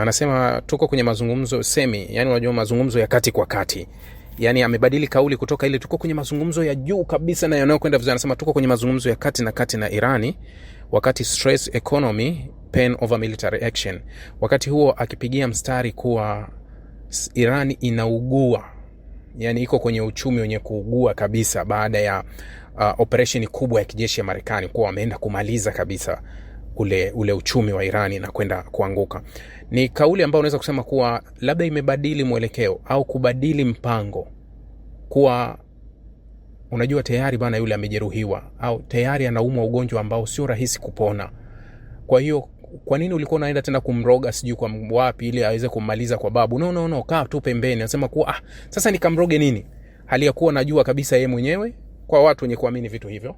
anasema tuko kwenye mazungumzo semi, yani unajua mazungumzo ya kati kwa kati. Yani amebadili kauli kutoka ile tuko kwenye mazungumzo ya juu kabisa na yanayokwenda vizuri, anasema tuko kwenye mazungumzo ya kati na Irani, wakati stress economy pain over military action. Wakati huo akipigia mstari kuwa Irani inaugua, yani iko kwenye uchumi wenye kuugua kabisa baada ya operation kubwa ya kijeshi ya Marekani, kwa wameenda kumaliza kabisa ule uchumi wa Irani na kwenda kuanguka. Ni kauli ambayo unaweza kusema kuwa labda imebadili mwelekeo au kubadili mpango, kuwa unajua tayari bana yule amejeruhiwa au tayari anaumwa ugonjwa ambao sio rahisi kupona. Kwa hiyo kwa nini ulikuwa unaenda tena kumroga sijui kwa wapi ili aweze kumaliza kwa babu? No, kaa tu pembeni. Anasema kuwa sasa nikamroge nini? Hali ya kuwa najua kabisa yeye mwenyewe, kwa watu wenye kuamini vitu hivyo,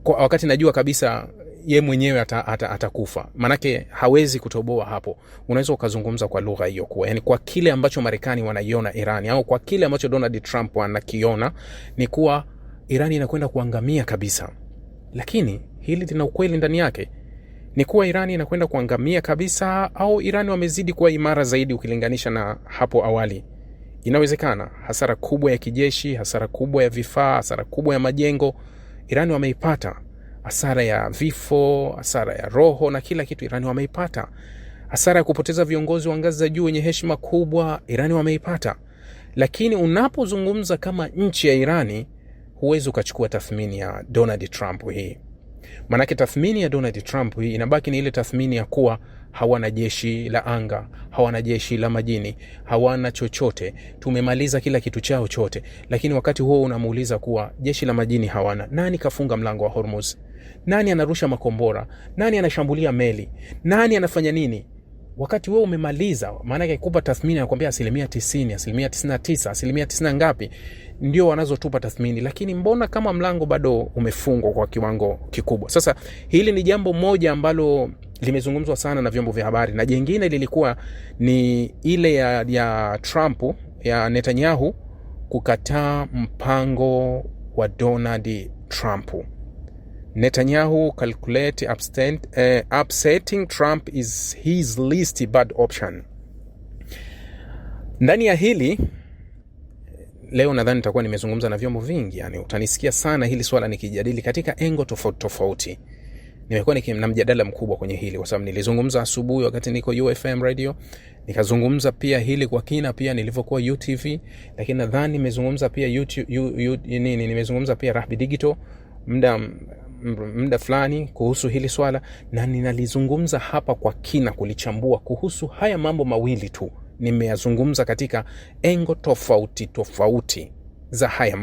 kwa wakati najua kabisa ye mwenyewe atakufa. Manake hawezi kutoboa hapo. Unaweza ukazungumza kwa lugha hiyo kuwa yani kwa kile ambacho Marekani wanaiona Irani, au kwa kile ambacho Donald Trump anakiona ni kuwa Irani inakwenda kuangamia kabisa. Lakini hili lina ukweli ndani yake. Ni kuwa Irani inakwenda kuangamia kabisa au Irani wamezidi kuwa imara zaidi ukilinganisha na hapo awali? Inawezekana. Hasara kubwa ya kijeshi, hasara kubwa ya vifaa, hasara kubwa ya majengo Irani wameipata. Hasara ya vifo, hasara ya roho na kila kitu Irani wameipata. Hasara ya kupoteza viongozi wa ngazi za juu wenye heshima kubwa Irani wameipata. Lakini unapozungumza kama nchi ya Irani, huwezi ukachukua tathmini ya Donald Trump hii. Manake tathmini ya Donald Trump hii inabaki ni ile tathmini ya kuwa hawana jeshi la anga, hawana jeshi la majini, hawana chochote, tumemaliza kila kitu chao chote. Lakini wakati huo unamuuliza kuwa jeshi la majini hawana, nani kafunga mlango wa Hormuz? Nani anarusha makombora? Nani anashambulia meli? Nani anafanya nini? Wakati wewe umemaliza, maana yake kupa tathmini na kuambia 90%, 99%, 90% ngapi ndio wanazotupa tathmini. Lakini mbona kama mlango bado umefungwa kwa kiwango kikubwa? Sasa hili ni jambo moja ambalo limezungumzwa sana na vyombo vya habari, na jingine lilikuwa ni ile ya Trump, ya Netanyahu kukataa mpango wa Donald Trump. Netanyahu calculate upsetting Trump is his least bad option. Ndani ya hili leo nadhani nitakuwa nimezungumza na vyombo vingi, yani utanisikia sana hili swala nikijadili katika engo tofauti. Nimekuwa na mjadala mkubwa kwenye hili kwa sababu nilizungumza asubuhi wakati niko UFM radio, nikazungumza pia hili kwa kina pia nilivyokuwa UTV, lakini nadhani nimezungumza pia nimezungumza pia Rahbi Digital muda fulani kuhusu hili swala, na ninalizungumza hapa kwa kina kulichambua kuhusu haya mambo mawili tu. Nimeyazungumza katika engo tofauti za haya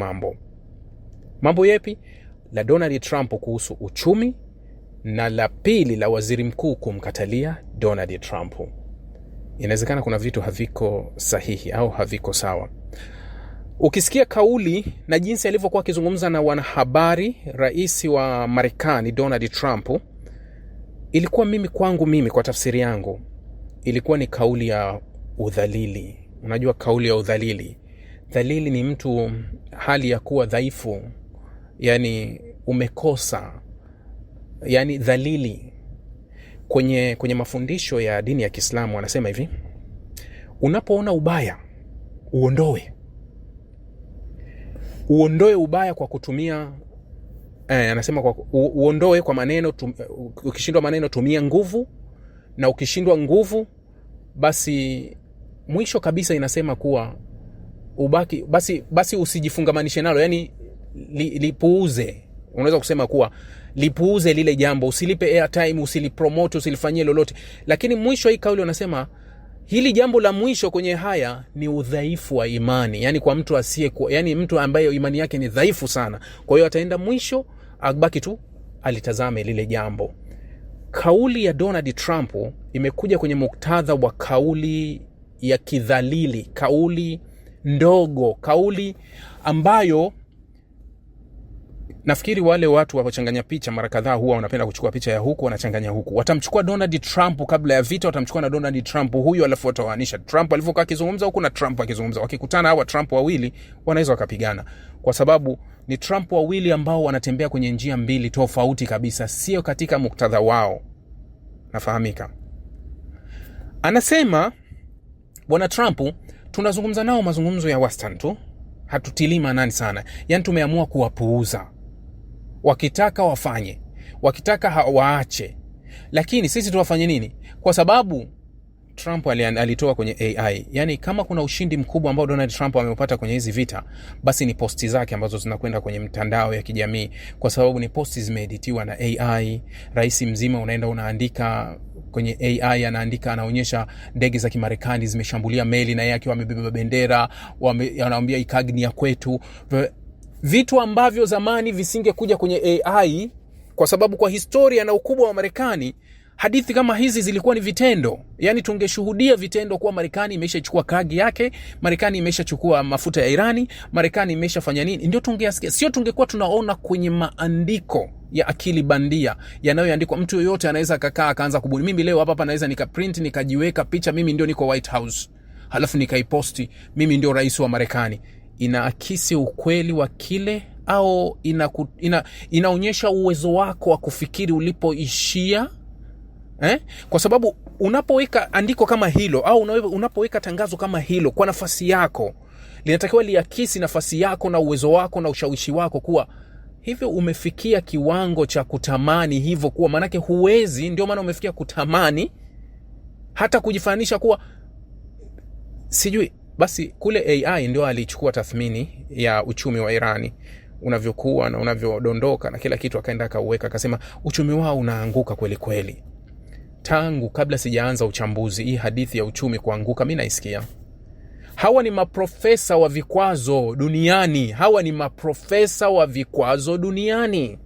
mambo yepi? La Donald Trump kuhusu uchumi, na la pili la waziri mkuu kumkatalia Donald Trump. Inawezekana kuna vitu haviko sahihi au haviko sawa. Ukisikia kauli na jinsi alivyokuwa akizungumza na wanahabari rais wa Marekani Donald Trump, ilikuwa kwangu mimi kwa tafsiri yangu ilikuwa ni kauli ya udhalili. Unajua kauli ya udhalili. Dhalili ni mtu hali ya kuwa dhaifu, yani umekosa, yani dhalili. Kwenye mafundisho ya dini ya Kiislamu wanasema hivi: unapoona ubaya uondoe ubaya kwa kutumia anasema kwa uondoe kwa maneno, ukishindwa maneno tumia nguvu, na ukishindwa nguvu basi mwisho kabisa inasema kuwa ubaki basi usijifungamanishe nalo, yani lipuuze. Unaweza kusema kuwa lipuuze lile jambo, usilipe airtime, usilipromote, usilifanyie lolote. Lakini mwisho hii kauli wanasema hili jambo la mwisho kwenye haya ni udhaifu wa imani, yani kwa mtu yani mtu ambaye imani yake ni dhaifu sana. Kwa hiyo ataenda mwisho abaki tu alitazame lile jambo. Kauli ya Donald Trump imekuja kwenye muktadha wa kauli ya kidhalili, kauli ndogo, kauli ambayo nafikiri wale watu wapachanganya picha mara kadhaa huwa wanapenda kuchukua picha ya huku wanachanganya huku. Watamchukua Donald Trump kabla ya vita, watamchukua na Donald Trump huyu, alafu watawaanisha Trump alivyokuwa akizungumza huku na Trump akizungumza. Wakikutana hawa Trump wawili wanaweza wakapigana, kwa sababu ni Trump wawili ambao wanatembea kwenye njia mbili tofauti kabisa, sio katika muktadha wao. Nafahamika. Anasema bwana Trump, tunazungumza nao mazungumzo ya wastani tu, hatutilii maanani sana, yani tumeamua kuwapuuza. Wakitaka wafanye, wakitaka waache, lakini sisi tuwafanye nini? Kwa sababu Trump alitoa kwenye AI. Yani kama kuna ushindi mkubwa ambao Donald Trump ameupata kwenye hizi vita, basi ni posti zake ambazo zinakwenda kwenye mtandao ya kijamii, kwa sababu ni posti zimeeditiwa na AI. Rais mzima unaenda unaandika kwenye AI, anaandika, anaonyesha ndege za Kimarekani zimeshambulia meli na yeye akiwa amebeba bendera, anaambia ikagni ya kwetu, vitu ambavyo zamani visingekuja kwenye AI, kwa sababu kwa historia na ukubwa wa Marekani hadithi kama hizi zilikuwa ni vitendo. Yani tungeshuhudia vitendo kuwa Marekani imeshachukua kagi yake, Marekani imeshachukua mafuta ya Irani, Marekani imeshafanya nini, ndio tungeasikia. Sio tungekuwa tunaona kwenye maandiko ya akili bandia yanayoandikwa. Mtu yoyote anaweza kakaa akaanza kubuni, mimi leo hapa naweza nikaprint nikajiweka picha mimi ndio niko White House, halafu nikaiposti mimi ndio rais wa Marekani. Inaakisi ukweli wa kile au inaonyesha uwezo wako wa kufikiri ulipoishia? Kwa sababu unapoweka andiko kama hilo au unapoweka tangazo kama hilo kwa nafasi yako, linatakiwa liakisi nafasi yako na uwezo wako na ushawishi wako, kuwa hivyo umefikia kiwango cha kutamani hivyo kuwa, manake huwezi, ndio maana umefikia kutamani hata kujifananisha kuwa sijui. Basi kule AI ndio alichukua tathmini ya uchumi wa Irani unavyokuwa na unavyodondoka na kila kitu, akaenda akauweka, akasema uchumi wao unaanguka kweli kweli. Tangu kabla sijaanza uchambuzi, hii hadithi ya uchumi kuanguka mimi naisikia. Hawa ni maprofesa wa vikwazo duniani, hawa ni maprofesa wa vikwazo duniani.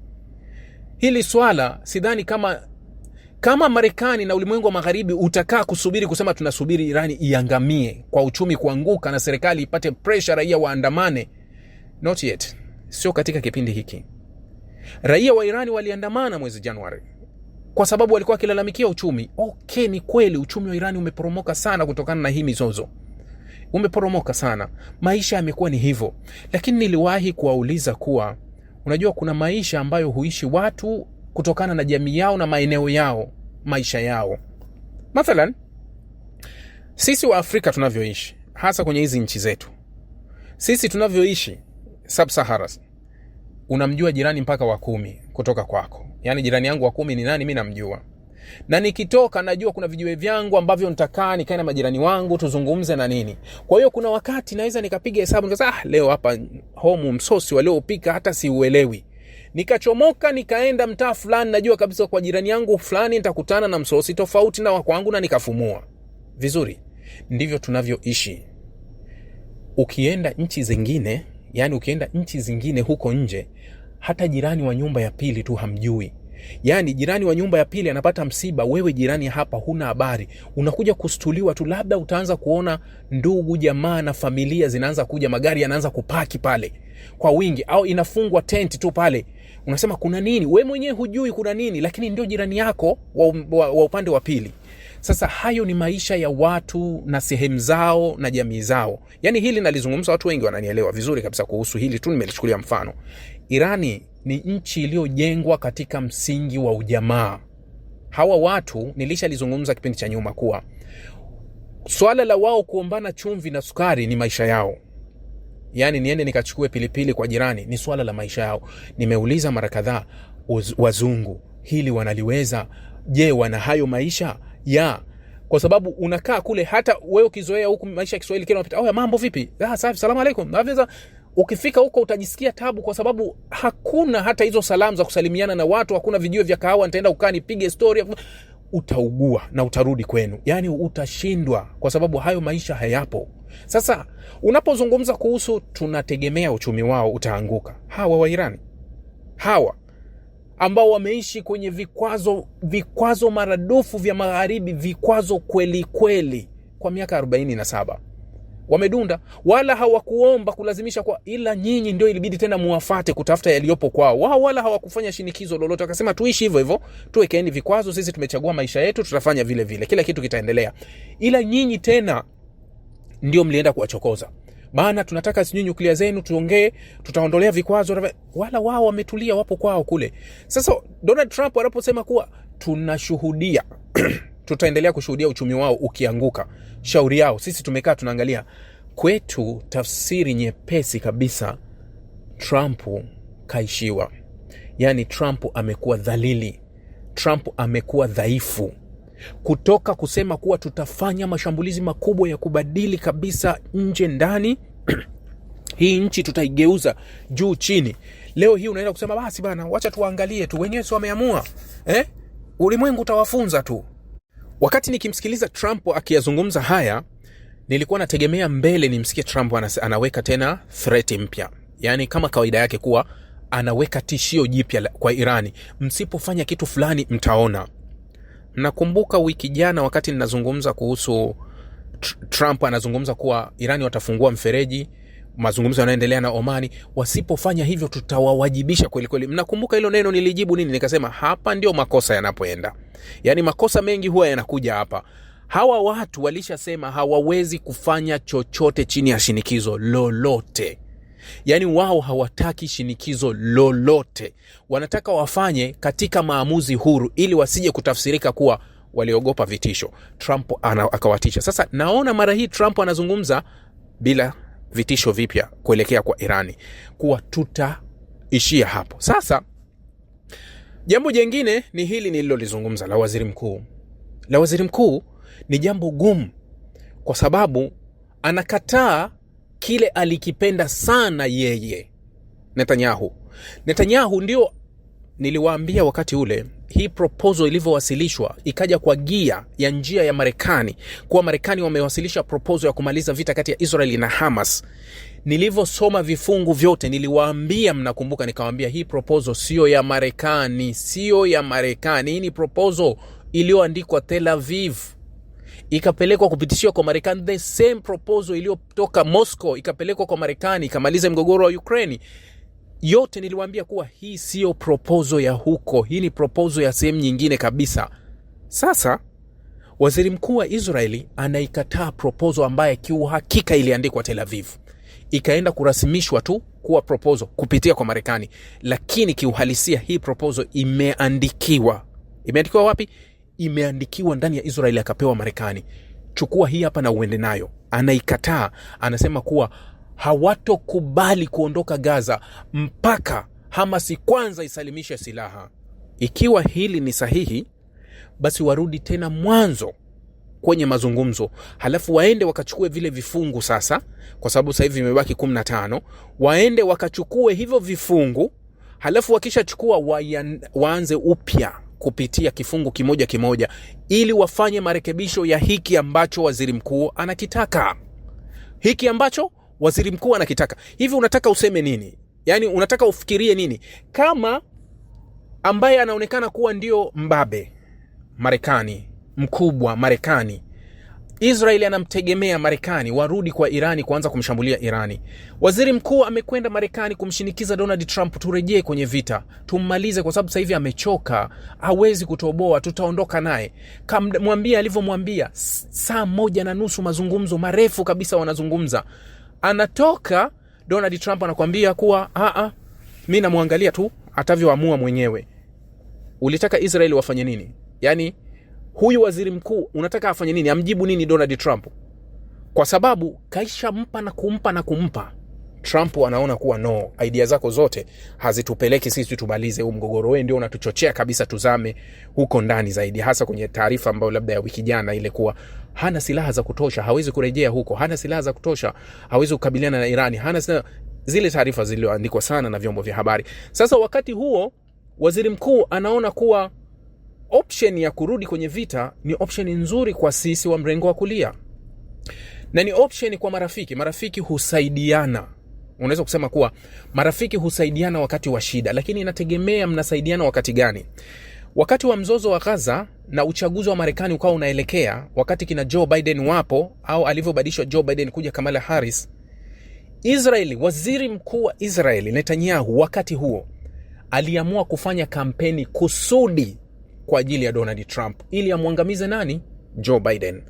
Hili swala sidhani kama Marekani na ulimwengu wa magharibi utakaa kusubiri kusema tunasubiri Irani iangamie kwa uchumi kuanguka na serikali ipate pressure raia waandamane. Not yet. Sio katika kipindi hiki. Raia wa Irani waliandamana mwezi Januari kwa sababu walikuwa wakilalamikia uchumi. Okay, ni kweli uchumi wa Irani umeporomoka sana kutokana na hii mizozo. Umeporomoka sana. Maisha yamekuwa ni hivyo. Lakini niliwahi kuwauliza kuwa unajua kuna maisha ambayo huishi watu kutokana na jamii yao na maeneo yao, maisha yao. Mathalan, sisi wa Afrika tunavyoishi, hasa kwenye hizi nchi zetu. Sisi tunavyoishi Sub-Sahara, unamjua jirani mpaka wa 10 kutoka kwako. Yani jirani yangu wa 10 ni nani, mimi namjua. Na nikitoka najua kuna vijiwe vyangu ambavyo nitakaa nikae na majirani wangu tuzungumze na nini. Kwa hiyo kuna wakati naweza nikapiga hesabu nikasema leo hapa home msosi waliopika hata siuelewi. Nikachomoka nikaenda mtaa fulani, najua kabisa kwa jirani yangu fulani nitakutana na msosi tofauti na wakwangu na nikafumua. Vizuri. Ndivyo tunavyoishi. Ukienda nchi zingine, yani ukienda nchi zingine huko nje, hata jirani wa nyumba ya pili tu hamjui. Yani jirani wa nyumba ya pili anapata msiba, wewe jirani hapa huna habari. Unakuja kustuliwa tu, labda utaanza kuona ndugu jamaa na familia zinaanza kuja, magari yanaanza kupaki pale kwa wingi, au inafungwa tent tu pale. Unasema kuna nini? Wewe mwenyewe hujui kuna nini, lakini ndio jirani yako wa upande wa pili. Sasa hayo ni maisha ya watu na sehemu zao na jamii zao. Yani hili nalizungumza, watu wengi wananielewa vizuri kabisa kuhusu hili tu, nimelichukulia mfano. Irani ni nchi iliyojengwa katika msingi wa ujamaa. Hawa watu nilishalizungumza kipindi cha nyuma kuwa swala la wao kuombana chumvi na sukari ni maisha yao. Yani niende nikachukue pilipili kwa jirani ni swala la maisha yao. Nimeuliza mara kadhaa wazungu hili wanaliweza? Je, wana hayo maisha? Kwa sababu unakaa kule, hata wewe ukizoea huku maisha ya Kiswahili kile unapita, mambo vipi? Safi, salamu alaykum. Naweza ukifika huko utajisikia tabu, kwa sababu hakuna hata hizo salamu za kusalimiana na watu, hakuna vijio vya kahawa nitaenda ukaa nipige story, utaugua na utarudi kwenu. Yani utashindwa kwa sababu hayo maisha hayapo. Sasa unapozungumza kuhusu tunategemea uchumi wao utaanguka, hawa wa Irani, hawa ambao wameishi kwenye vikwazo maradufu vya magharibi, vikwazo kweli kweli kwa miaka 47, wamedunda, wala hawakuomba kulazimisha kwa, ila nyinyi ndio ilibidi tena muwafate kutafuta yaliyopo kwao. Wao wala hawakufanya shinikizo lolote, wakasema tuishi hivyo hivyo, tuwekeeni vikwazo, sisi tumechagua maisha yetu, tutafanya vile vile, kila kitu kitaendelea. Ila nyinyi tena ndio mlienda kuwachokoza, maana tunataka sijui nyuklia zenu tuongee, tutaondolea vikwazo. Wala wao wametulia, wapo kwao kule. Sasa Donald Trump anaposema kuwa tunashuhudia tutaendelea kushuhudia uchumi wao ukianguka. Shauri yao. Sisi tumekaa tunaangalia. Kwetu tafsiri nyepesi kabisa, Trump kaishiwa. Yani Trump amekuwa dhalili. Trump amekuwa dhaifu. Kutoka kusema kuwa tutafanya mashambulizi makubwa ya kubadili kabisa nje ndani, hii nchi tutaigeuza juu chini. Leo hii unaenda kusema basi bana, wacha tuangalie tu, wenyewe sio wameamua. Ulimwengu utawafunza tu. Wakati nikimsikiliza Trump akiyazungumza haya, nilikuwa nategemea mbele nimsikie Trump anaweka tena threat mpya. Yani kama kawaida yake kuwa anaweka tishio jipya kwa Irani. Msipofanya kitu fulani mtaona. Nakumbuka wiki jana wakati ninazungumza kuhusu Trump anazungumza kuwa Irani watafungua mfereji, mazungumzo yanaendelea na Omani, wasipofanya hivyo tutawawajibisha kweli kweli. Mnakumbuka hilo neno nilijibu nini? Nikasema hapa ndio makosa yanapoenda. Yani makosa mengi huwa yanakuja hapa. Hawa watu walishasema hawawezi kufanya chochote chini ya shinikizo lolote. Yani wao hawataki shinikizo lolote. Wanataka wafanye katika maamuzi huru ili wasije kutafsirika kuwa waliogopa vitisho. Trump akawatisha. Sasa naona mara hii Trump anazungumza bila vitisho vipya kuelekea kwa Irani, kuwa tutaishia hapo. Sasa jambo jingine ni hili nililolizungumza la waziri mkuu. La waziri mkuu ni jambo gumu kwa sababu anakataa kile alikipenda sana yeye, Netanyahu ndio niliwaambia wakati ule hii proposal ilivyowasilishwa ikaja kwa gia ya njia ya Marekani, kwa Marekani wamewasilisha proposal ya kumaliza vita kati ya Israeli na Hamas. Nilivyosoma vifungu vyote niliwaambia, mnakumbuka, nikawaambia hii proposal sio ya Marekani, hii ni proposal iliyoandikwa Tel Aviv, ikapelekwa kupitishiwa kwa Marekani. The same proposal iliyotoka Moscow ikapelekwa kwa Marekani ikamaliza mgogoro wa Ukraine. Yote niliwaambia kuwa hii sio proposal ya huko, hii ni proposal ya sehemu nyingine kabisa. Sasa waziri mkuu wa Israeli anaikataa proposal ambaye kiuhakika iliandikwa Tel Aviv, ikaenda kurasimishwa tu kuwa proposal kupitia kwa Marekani, lakini kiuhalisia hii proposal imeandikiwa wapi? Imeandikiwa ndani ya Israeli, akapewa Marekani. Chukua hii hapa na uende nayo. Anaikataa, anasema kuwa hawatokubali kuondoka Gaza mpaka Hamas kwanza isalimishe silaha. Ikiwa hili ni sahihi, basi warudi tena mwanzo kwenye mazungumzo, halafu waende wakachukue vile vifungu sasa, kwa sababu sasa hivi vimebaki 15, waende wakachukue hivyo vifungu, halafu wakisha chukua waanze upya kupitia kifungu kimoja kimoja ili wafanye marekebisho ya hiki ambacho waziri mkuu anakitaka. Hivi unataka useme nini? Yani unataka ufikirie nini? Kama ambaye anaonekana kuwa ndio mbabe Marekani, mkubwa Marekani, Israeli anamtegemea Marekani, warudi kwa Irani kuanza kumshambulia Irani. Waziri mkuu amekwenda Marekani kumshinikiza Donald Trump turejee kwenye vita, tummalize kwa sababu sasa hivi amechoka, hawezi kutoboa, tutaondoka naye. Mwambie alivyomwambia, saa 1.5 mazungumzo marefu kabisa wanazungumza. Anatoka Donald Trump anakuambia kuwa mimi namwangalia tu atavyoamua mwenyewe. Ulitaka Israeli wafanye nini? Yani huyu waziri mkuu unataka afanye nini? Amjibu nini Donald Trump? Kwa sababu kaisha mpa na kumpa. Trump anaona kuwa no, idea zako zote hazitupeleki sisi tumalize huu mgogoro, wewe ndio unatuchochea kabisa tuzame huko ndani zaidi, hasa kwenye taarifa ambayo labda ya wiki jana ile kuwa hana silaha za kutosha, hawezi kurejea huko, hana silaha za kutosha, hawezi kukabiliana na Irani, zile taarifa zilizoandikwa sana na vyombo vya habari. Sasa wakati huo waziri mkuu anaona kuwa option ya kurudi kwenye vita ni option nzuri kwa sisi wa mrengo wa kulia, na ni option kwa marafiki husaidiana. Unaweza kusema kuwa marafiki husaidiana wakati wa shida, lakini inategemea mnasaidiana wakati gani. Wakati wa mzozo wa Gaza na uchaguzi wa Marekani ukawa unaelekea, wakati kina Joe Biden wapo au alivyobadilishwa Joe Biden kuja Kamala Harris, Israeli, waziri mkuu wa Israeli Netanyahu wakati huo aliamua kufanya kampeni kusudi kwa ajili ya Donald Trump ili amwangamize nani? Joe Biden.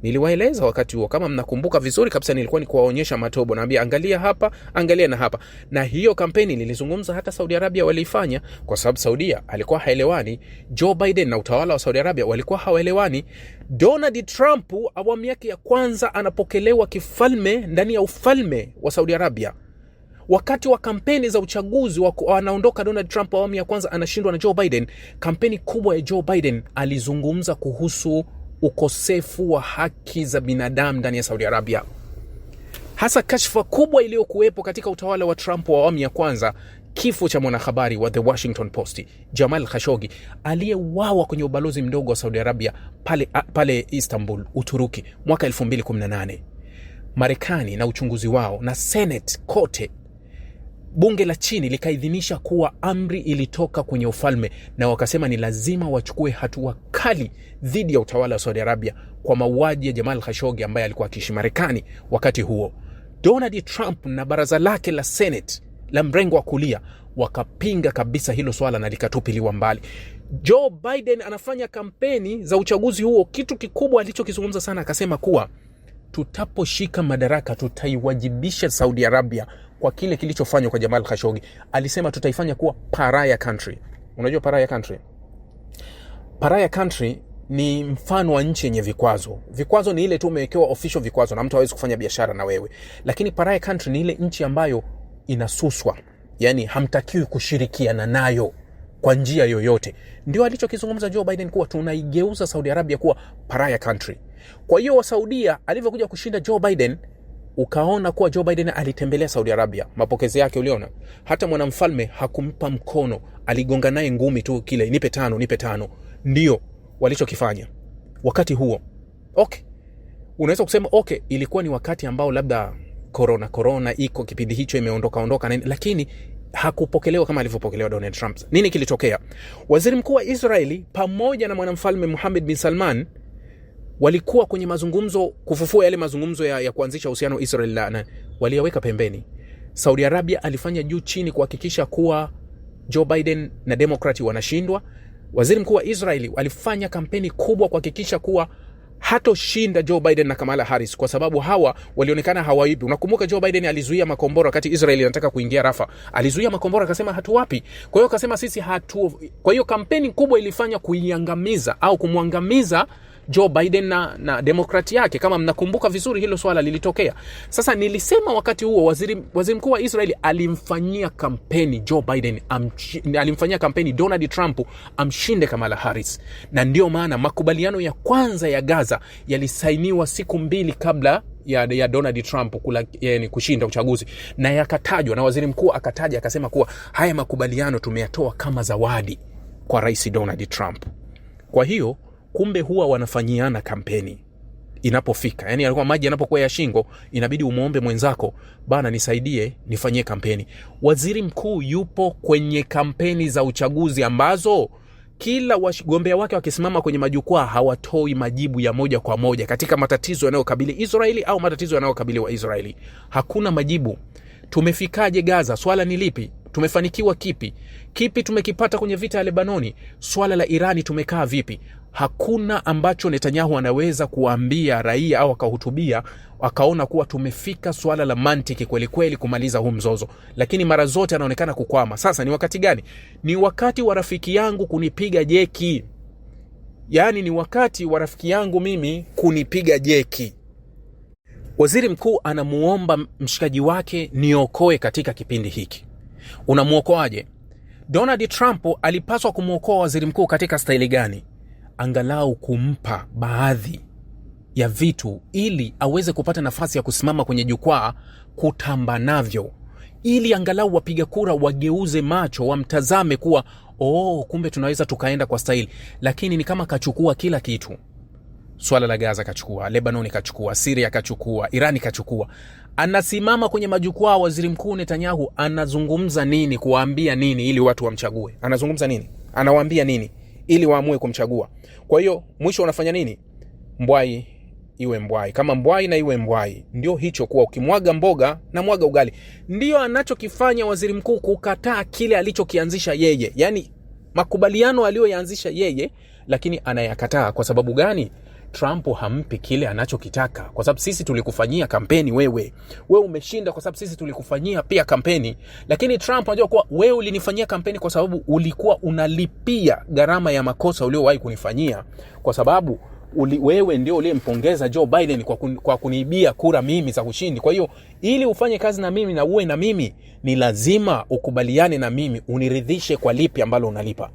Niliwaeleza wakati huo, kama mnakumbuka vizuri kabisa, nilikuwa kuwaonyesha matobo, naambia angalia hapa, angalia na hapa. Na hiyo kampeni nilizungumza hata Saudi Arabia waliifanya, kwa sababu Saudia alikuwa haelewani, Joe Biden na utawala wa Saudi Arabia walikuwa hawaelewani. Donald Trump awamu yake ya kwanza anapokelewa kifalme ndani ya ufalme wa Saudi Arabia. Wakati wa kampeni za uchaguzi anaondoka Donald Trump awamu ya kwanza, anashindwa na Joe Biden. Kampeni kubwa ya Joe Biden alizungumza kuhusu ukosefu wa haki za binadamu ndani ya Saudi Arabia. Hasa kashfa kubwa iliyokuwepo katika utawala wa Trump wa awamu ya kwanza, kifo cha mwanahabari wa The Washington Post Jamal Khashoggi aliyeuawa kwenye ubalozi mdogo wa Saudi Arabia pale Istanbul, Uturuki mwaka 2018. Marekani na uchunguzi wao na Senate kote, bunge la chini likaidhinisha kuwa amri ilitoka kwenye ufalme, na wakasema ni lazima wachukue hatua kali dhidi ya utawala wa Saudi Arabia kwa mauaji ya Jamal Khashoggi ambaye alikuwa akiishi Marekani wakati huo. Donald Trump na baraza lake la Senate la mrengo wa kulia wakapinga kabisa hilo swala na likatupiliwa mbali. Joe Biden anafanya kampeni za uchaguzi huo, kitu kikubwa alichokizungumza sana, akasema kuwa tutaposhika madaraka tutaiwajibisha Saudi Arabia kwa kile kilichofanywa kwa Jamal Khashoggi. Alisema tutaifanya kuwa pariah country. Unajua pariah country? Pariah country ni mfano wa nchi yenye vikwazo. Vikwazo ni ile tu umewekewa official vikwazo na mtu hawezi kufanya biashara na wewe. Lakini pariah country ni ile nchi ambayo inasuswa, yani hamtakiwi kushirikiana nayo kwa njia yoyote. Ndio alichokizungumza Joe Biden, kuwa tunaigeuza Saudi Arabia kuwa pariah country. Kwa hiyo wa Saudia alivyokuja kushinda Joe Biden, ukaona kuwa Joe Biden alitembelea Saudi Arabia. Mapokezi yake uliona, hata mwanamfalme hakumpa mkono, aligonga naye ngumi tu, kile nipe tano. Ndio walichokifanya wakati huo. Okay, unaweza kusema okay, ilikuwa ni wakati ambao labda corona iko kipindi hicho, imeondoka, lakini hakupokelewa kama alivyopokelewa Donald Trump. Nini kilitokea? Waziri mkuu wa Israeli pamoja na mwanamfalme Mohammed bin Salman walikuwa kwenye mazungumzo, kufufua yale mazungumzo ya kuanzisha uhusiano Israeli na waliyaweka pembeni. Saudi Arabia alifanya juu chini kuhakikisha kuwa Joe Biden na Democrat wanashindwa. Waziri mkuu wa Israeli alifanya kampeni kubwa kuhakikisha kuwa hatoshinda Joe Biden na Kamala Harris, kwa sababu hawa walionekana hawaibi. Unakumbuka Joe Biden alizuia makombora wakati Israeli inataka kuingia Rafa. Alizuia makombora, akasema hatuwapi. Kwa hiyo akasema sisi hatu. Kwa hiyo kampeni kubwa ilifanya kuiangamiza au kumwangamiza Joe Biden na Demokrati yake. Kama mnakumbuka vizuri, hilo swala lilitokea. Sasa nilisema wakati huo waziri mkuu wa Israeli alimfanyia kampeni Joe Biden, alimfanyia kampeni Donald Trump amshinde Kamala Harris. Na ndio maana makubaliano ya kwanza ya Gaza yalisainiwa siku 2 kabla ya Donald Trump kushinda uchaguzi, na yakatajwa na waziri mkuu, akataja akasema kuwa haya makubaliano tumeyatoa kama zawadi kwa Rais Donald Trump. Kwa hiyo kumbe huwa wanafanyiana kampeni inapofika. Yani alikuwa maji yanapokuwa ya shingo, inabidi umuombe mwenzako, bana nisaidie nifanyie kampeni. Waziri mkuu yupo kwenye kampeni za uchaguzi ambazo kila wagombea wake wakisimama kwenye majukwaa hawatoi majibu ya moja kwa moja katika matatizo yanayokabili Israeli au matatizo yanayokabili wa Israeli. Hakuna majibu. Tumefikaje Gaza? Swala ni lipi? Tumefanikiwa kipi tumekipata kwenye vita ya Lebanoni? Swala la Irani tumekaa vipi? Hakuna ambacho Netanyahu anaweza kuambia raia au akahutubia akaona kuwa tumefika swala la mantiki kweli kweli kumaliza huu mzozo. Lakini mara zote anaonekana kukwama. Sasa ni wakati gani? Ni wakati wa rafiki yangu kunipiga jeki. Yani ni wakati wa rafiki yangu mimi kunipiga jeki. Waziri mkuu anamuomba mshikaji wake niokoe katika kipindi hiki. Unamuokoaje? Donald Trump alipaswa kumuokoa waziri mkuu katika staili gani? Angalau kumpa baadhi ya vitu ili aweze kupata nafasi ya kusimama kwenye jukwaa kutamba navyo, ili angalau wapiga kura wageuze macho, wamtazame kuwa kumbe tunaweza tukaenda kwa staili. Lakini ni kama kachukua kila kitu. Swala la Gaza kachukua, Lebanoni kachukua, Syria kachukua, Irani kachukua. Anasimama kwenye majukwaa waziri mkuu Netanyahu, anazungumza nini, kuwaambia nini ili watu wamchague? Anazungumza nini? Anawaambia nini ili waamue kumchagua? Kwa hiyo mwisho unafanya nini? Mbwai iwe mbwai, kama mbwai na iwe mbwai. Ndio hicho, kuwa ukimwaga mboga na mwaga ugali. Ndio anachokifanya waziri mkuu, kukataa kile alichokianzisha yeye. Yani makubaliano aliyoyaanzisha yeye, lakini anayakataa. Kwa sababu gani? Trump hampi kile anachokitaka kwa sababu sisi tulikufanyia kampeni. Wewe umeshinda kwa sababu sisi tulikufanyia pia kampeni. Lakini Trump anajua kuwa wewe ulinifanyia kampeni kwa sababu ulikuwa unalipia gharama ya makosa uliowahi kunifanyia, kwa sababu wewe ndio uliyempongeza Joe Biden kwa kuniibia kura mimi za ushindi. Kwa hiyo ili ufanye kazi na mimi na uwe na mimi, ni lazima ukubaliane na mimi, uniridhishe kwa lipi ambalo unalipa.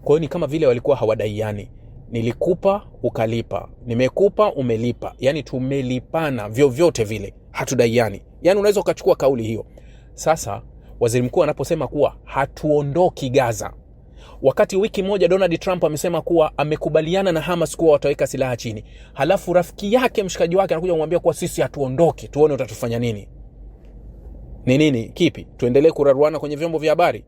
Kwa hiyo ni kama vile walikuwa hawadaiani. Nilikupa ukalipa, nimekupa umelipa, yani tumelipana vyovyote vile, hatudaiani. Yani unaweza ukachukua kauli hiyo. Sasa waziri mkuu anaposema kuwa hatuondoki Gaza, wakati wiki moja Donald Trump amesema kuwa amekubaliana na Hamas kuwa wataweka silaha chini, halafu rafiki yake mshikaji wake anakuja kumwambia kuwa sisi hatuondoki, tuone utatufanya nini. Ni nini kipi? Tuendelee kuraruana kwenye vyombo vya habari?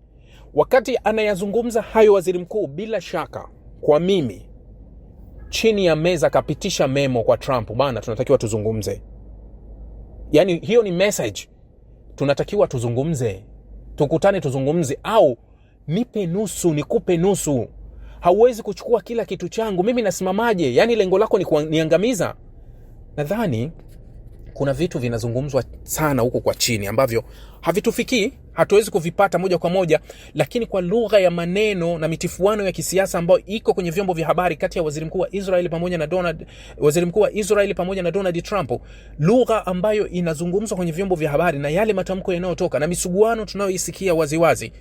Wakati anayazungumza hayo waziri mkuu, bila shaka kwa mimi, chini ya meza kapitisha memo kwa Trump, bana tunatakiwa tuzungumze. Yani hiyo ni message, tunatakiwa tuzungumze, tukutane tuzungumze, au nipe nusu nikupe nusu. Hauwezi kuchukua kila kitu changu, mimi nasimamaje? Yani lengo lako ni kuniangamiza. Nadhani kuna vitu vinazungumzwa sana huko kwa chini ambavyo havitufikii, hatuwezi kuvipata moja kwa moja, lakini kwa lugha ya maneno na mitifuano ya kisiasa ambayo iko kwenye vyombo vya habari kati ya waziri mkuu wa Israeli pamoja na Donald Trump, lugha ambayo inazungumzwa kwenye vyombo vya habari na yale matamko yanayotoka na misuguano tunayoisikia waziwazi,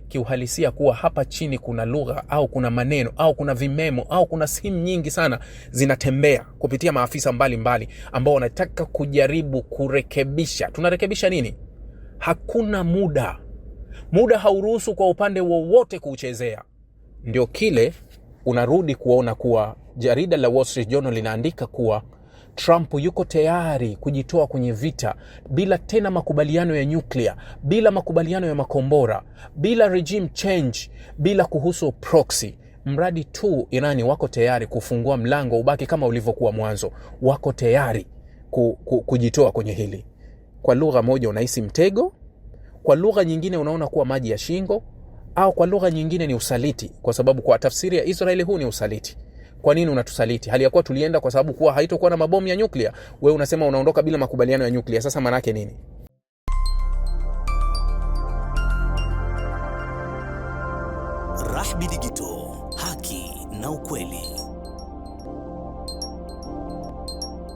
kiuhalisia kuwa hapa chini kuna lugha au kuna maneno au kuna vimemo au kuna simu nyingi sana zinatembea kupitia maafisa mbalimbali ambao wanataka kujaribu kurekebisha. Tunarekebisha nini? Hakuna muda hauruhusu kwa upande wowote kuchezea. Ndio kile unarudi kuona kuwa jarida la Wall Street Journal linaandika kuwa Trump yuko tayari kujitoa kwenye vita bila tena makubaliano ya nyuklia, bila makubaliano ya makombora, bila regime change, bila kuhusu proxy. Mradi tu Irani wako tayari kufungua mlango ubaki kama ulivyokuwa mwanzo. Wako tayari kujitoa kwenye hili. Kwa lugha moja unahisi mtego, kwa lugha nyingine unaona kuwa maji ya shingo, au kwa lugha nyingine ni usaliti, kwa sababu kwa tafsiri ya Israeli huu ni usaliti. Kwa nini unatusaliti? Hali ya kuwa tulienda kwa sababu kuwa haitokuwa na mabomu ya nyuklia. Wewe unasema unaondoka bila makubaliano ya nyuklia. Sasa maana yake nini? Rahby Digital, haki na ukweli.